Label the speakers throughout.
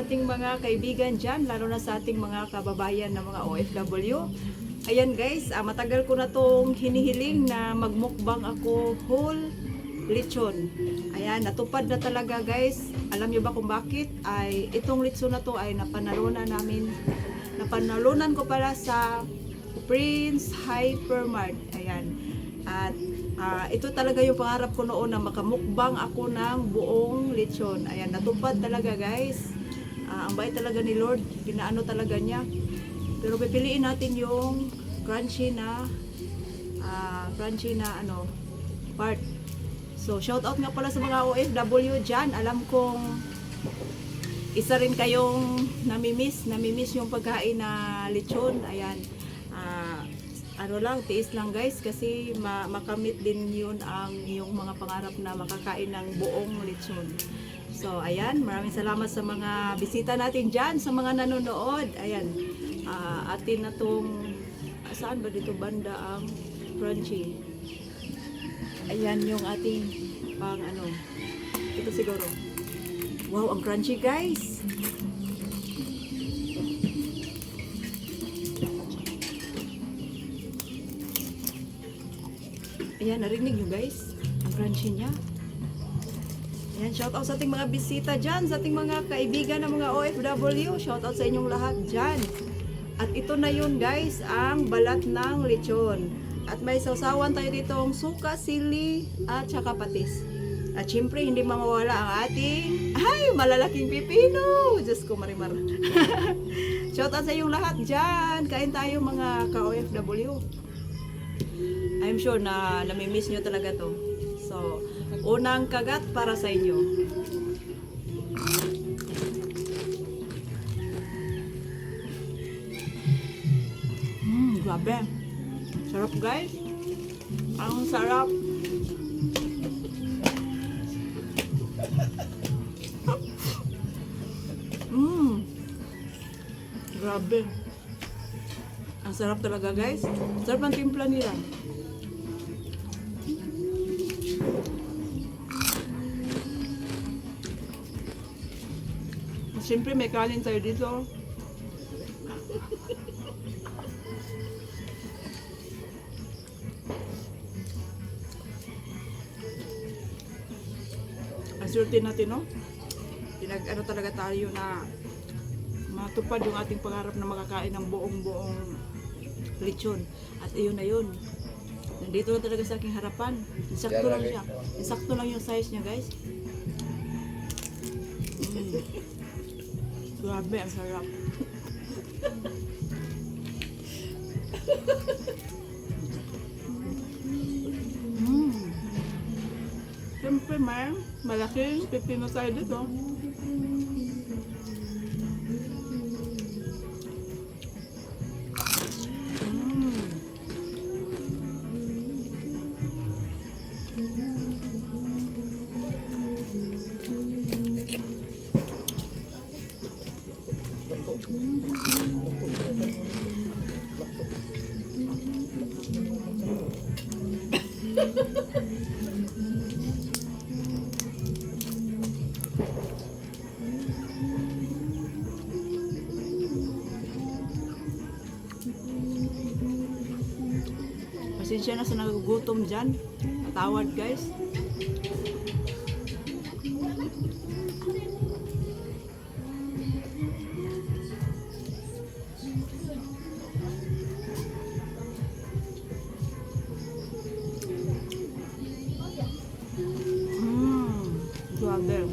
Speaker 1: ating mga kaibigan dyan, lalo na sa ating mga kababayan na mga OFW. Ayan guys, matagal ko na tong hinihiling na magmukbang ako whole lechon. Ayan, natupad na talaga guys. Alam niyo ba kung bakit? Ay, itong lechon na to ay napanalunan ko pala sa Prince Hypermart. Ayan. At ito talaga yung pangarap ko noon na makamukbang ako ng buong lechon. Ayan, natupad talaga guys. Ang bait talaga ni Lord. Pinaano talaga niya. Pero pipiliin natin yung crunchy na part. So, shout out nga pala sa mga OFW dyan. Alam kong isa rin kayong namimiss yung pagkain na lechon. Ayan. Tiis lang guys kasi makamit din yun ang yung mga pangarap na makakain ng buong lechon. So, ayan. Maraming salamat sa mga bisita natin dyan, sa mga nanonood. Ayan. Atin na tong, saan ba dito banda ang crunchy? Ayan yung ating ito siguro. Wow, ang crunchy guys. Ayan, narinig nyo guys, ang crunchy niya. Ayan, shout out sa ating mga bisita dyan, sa ating mga kaibigan ng mga OFW. Shout out sa inyong lahat dyan. At ito na yun guys, ang balat ng lechon. At may sausawan tayo ditong suka, sili, at saka patis. At syempre, hindi mawawala ang ating, malalaking pipino! Diyos ko, marimar. Shout out sa inyong lahat dyan. Kain tayo mga ka-OFW. I'm sure na namimiss nyo talaga to. So, unang kagat para sa inyo. Grabe. Sarap guys. Ang sarap. Grabe. Ang sarap talaga guys. Sarap ng timpla nila. Siyempre may kanin tayo dito. Ang swerte natin, no? Pinag-ano talaga tayo na matupad yung ating pangarap na makakain ng buong lechon. At iyon na yun. Nandito na talaga sa aking harapan. Insakto lang siya. Insakto lang yung size niya, guys. Grabe, ang sarap. Siyempre, malaking pipino tayo dito. Pasensya na sa nagugutom dyan. Natawad guys. Grabe.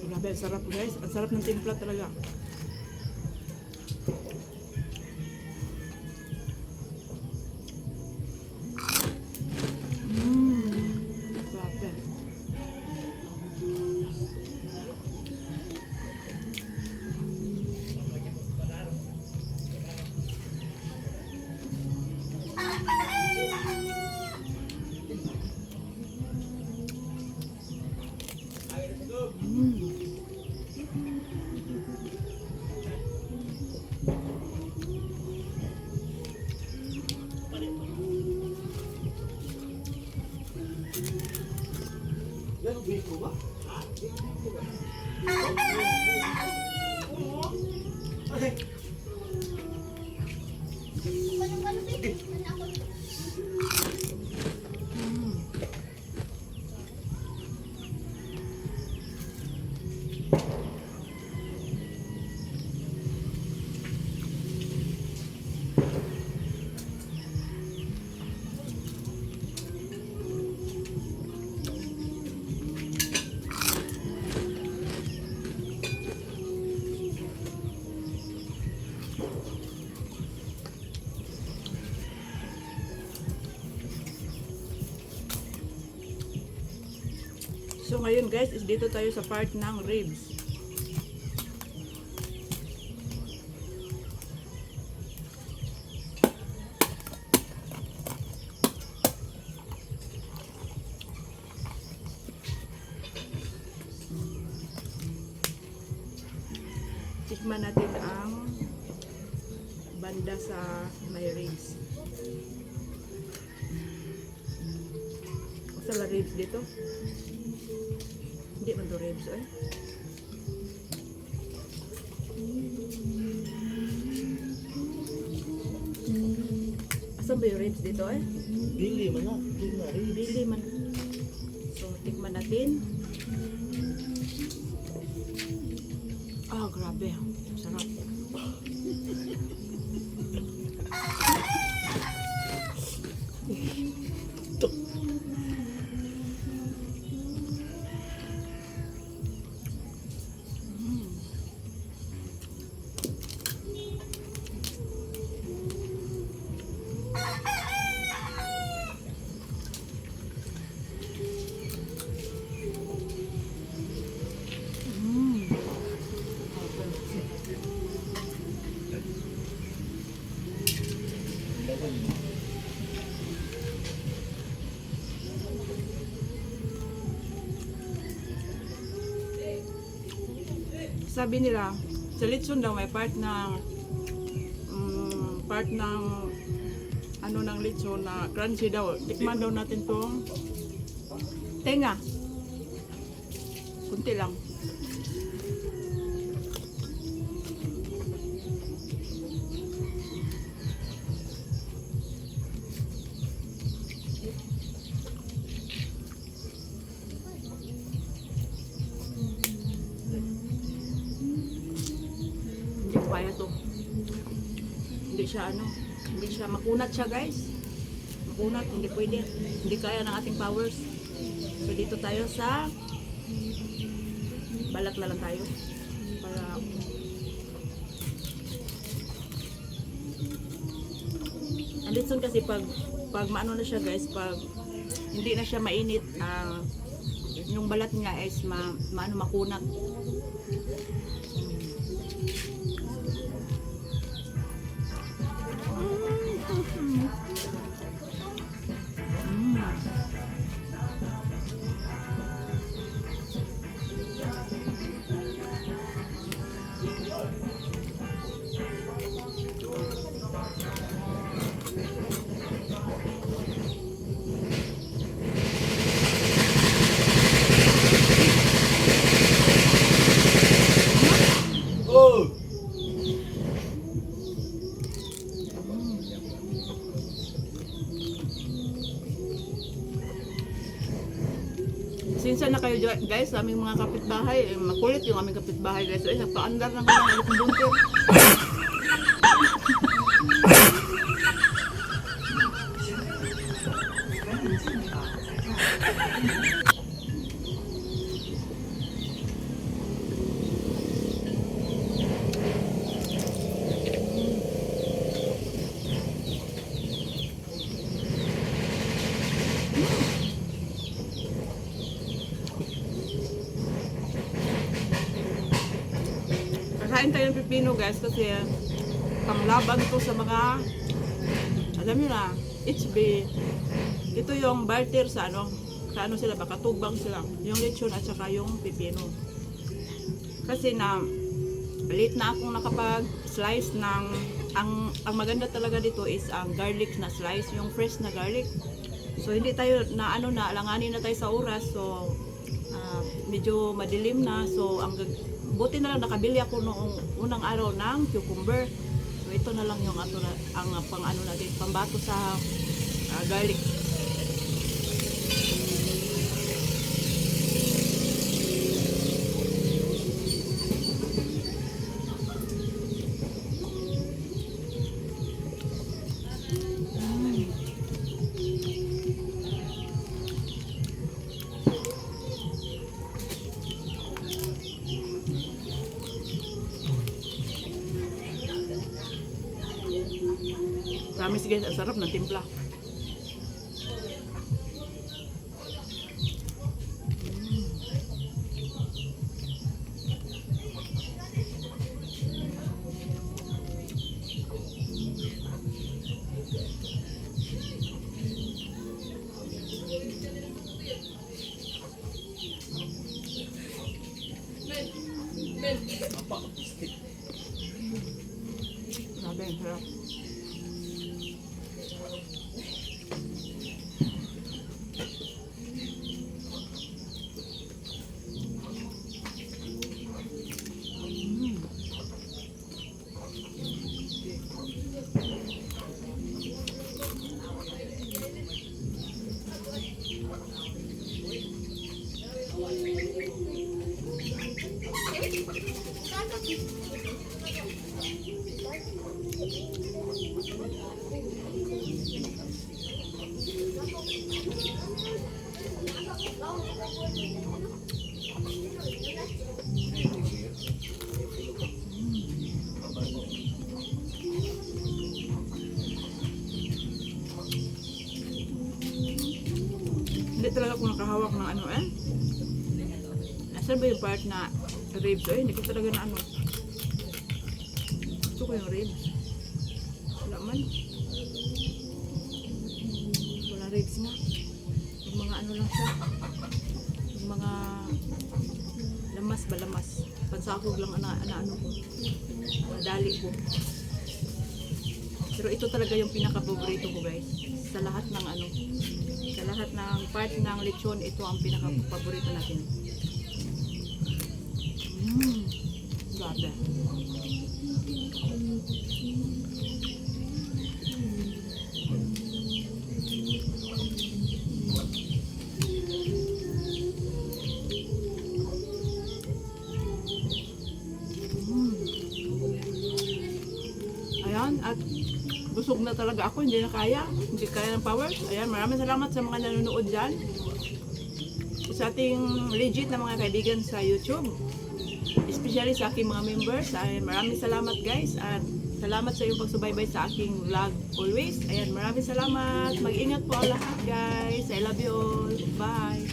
Speaker 1: Grabe, sarap guys. Ang sarap ng timpla talaga. Grabe. So ngayon guys, is dito tayo sa part ng ribs. Tikman natin ang banda sa may ribs. Sa ribs dito. Hindi man to ribs eh. Asan ba yung ribs dito eh?
Speaker 2: Bili man na.
Speaker 1: Bili man. So, tikman natin. Ah, grabe. Sarap. Sabi nila, sa lechon daw may part ng ano ng lechon na crunchy daw. Tikman daw natin tong tenga. Kunti lang. Kaya to. Hindi siya hindi siya makunat siya guys. Makunat, hindi pwede. Hindi kaya ng ating powers. So dito tayo sa balat na lang tayo. Para ang litson kasi pag maano na siya guys, pag hindi na siya mainit, yung balat nga is makunat. Sinsa na kayo guys sa aming mga kapitbahay, makulit yung aming kapitbahay guys. Ay, nagpa-andar na kami ng buntir. Kain tayo ng pipino guys kasi panglaban to sa mga alam nyo na HB. Ito yung barter sa baka ano sila, baka tugbang sila. Yung lechon at saka yung pipino. Kasi na late na akong nakapag-slice ng ang maganda talaga dito is ang garlic na slice, yung fresh na garlic. So hindi tayo na ano na alanganin na tayo sa oras. So medyo madilim na. So buti na lang nakabili ako noong unang araw ng cucumber. So ito na lang yung ato na, ang pang ano natin, pambato sa garlic. Promise guys, ang sarap ng timpla. Grabe, ang sarap. Hindi talaga ako nakahawak ng ano Nasaan ba yung part na ribs? Hindi ko talaga na ano. Gusto ko yung ribs. Wala man. Wala ribs nga. Yung mga ano lang siya. Yung mga lamas ba lamas. Pansakog lang ano ko. Dali ko. Pero ito talaga yung pinaka-paborito ko guys. Sa lahat ng ano. Sa lahat ng part ng lechon, ito ang pinaka-paborito natin. Grabe. Ayan, at busog na talaga ako, hindi na kaya. Hindi kaya ng powers. Ayan, maraming salamat sa mga nanonood dyan. Sa ating legit na mga kaibigan sa YouTube. Especially sa aking mga members. Ayan, maraming salamat guys. At salamat sa iyong pagsubaybay sa aking vlog always. Ayan, maraming salamat. Mag-ingat po ang lahat guys. I love you all. Bye.